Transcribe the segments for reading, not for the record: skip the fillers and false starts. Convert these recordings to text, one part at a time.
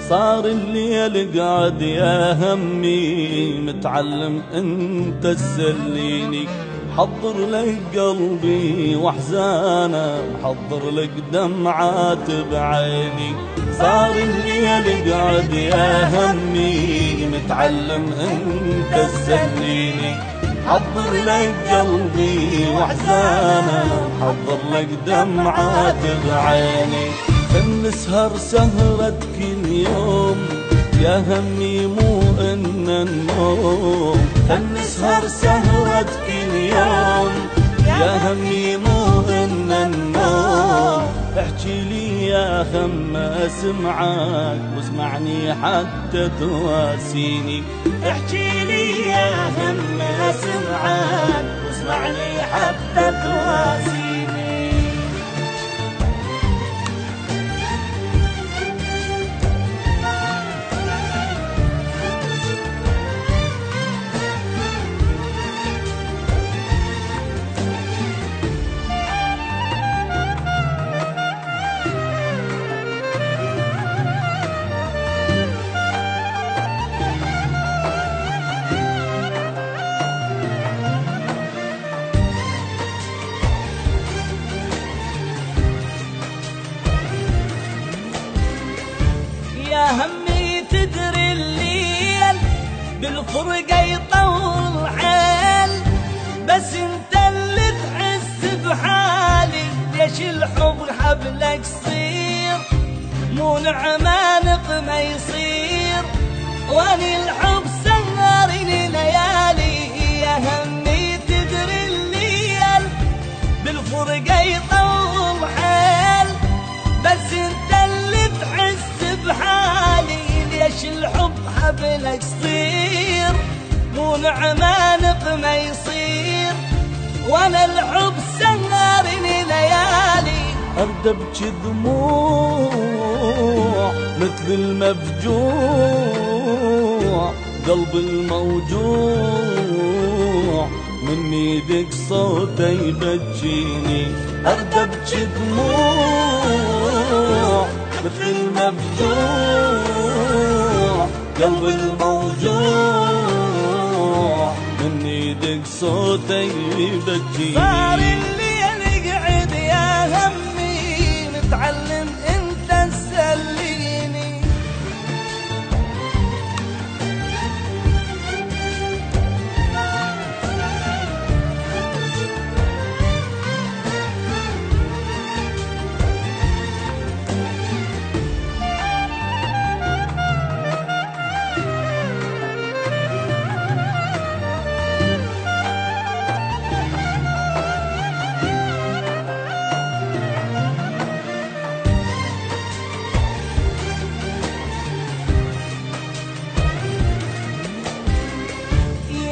صار الليل قعد يا همي متعلم انت تسليني، حضر لك قلبي واحزانه، حضر لك دمعات بعيني. صار الليل قعد يا همي متعلم انت تسليني، حضر لك قلبي واحزانه، حضر لك دمعات بعيني. نسهر سهرة كل يوم يا همي مو إن النوم، نسهر سهرة كل يوم يا همي مو إن النوم. احكي لي يا هم اسمعك واسمعني حتى تواسيني، احكي لي يا هم اسمعك واسمعني حتى تواسيني. يا همي تدري الليل بالفرقة يطول حيل، بس انت اللي تحس بحالي. ليش الحب حبلك صير مو نعمة نقمة يصير، واني الحب سهرني ليالي. يا همي تدري الليل بالفرقة يطول حيل، بس انت اللي تحس بحالي. ليش الحب حبلك صير مو نعمة نقمة يصير، وانا الحب سهرني ليالي. ارد ابكي دموع مثل المفجوع، قلب الموجوع من ايدك صوته يبجيني. ارد ابكي دموع مثل المفجوع، قلب الموجوع من ايدك صوته يبجيني. صار الليل قعد يا همي متعلم انت تسليني،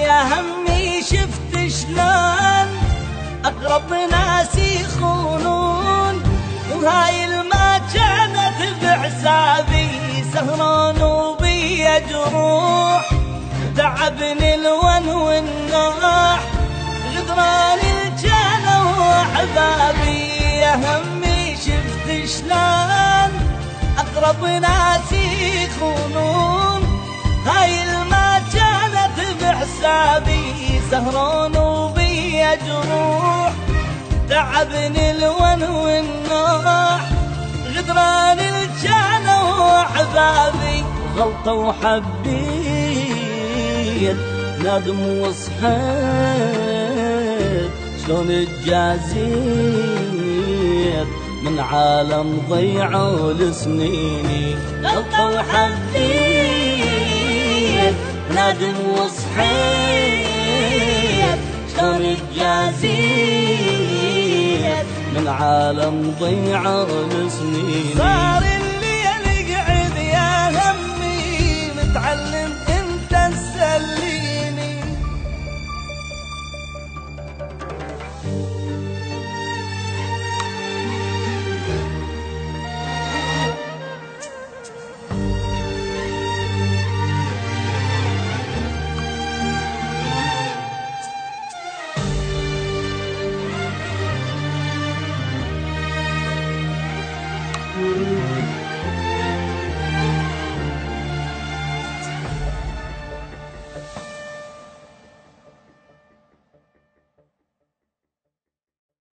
يا همي شفت شلون اقرب ناس يخونون، وهاي الما كانت بحسابي سهران وبي جروح. تعبني الون والنوح غدران الجنة واحبابي. يا همي شفت شلون اقرب ناس يخونون، هاي الما كانت بحسابي سهران وبي جروح. تعبني الون والنوح غدران الجنة واحبابي. غلطة وحبيت نادم وصحيت، شلون اتجازيت من عالم ضيعوا لسنيني. غلطة وحبيت نادم وصحيت، شلون اتجازيت من عالم ضيعوا لسنيني.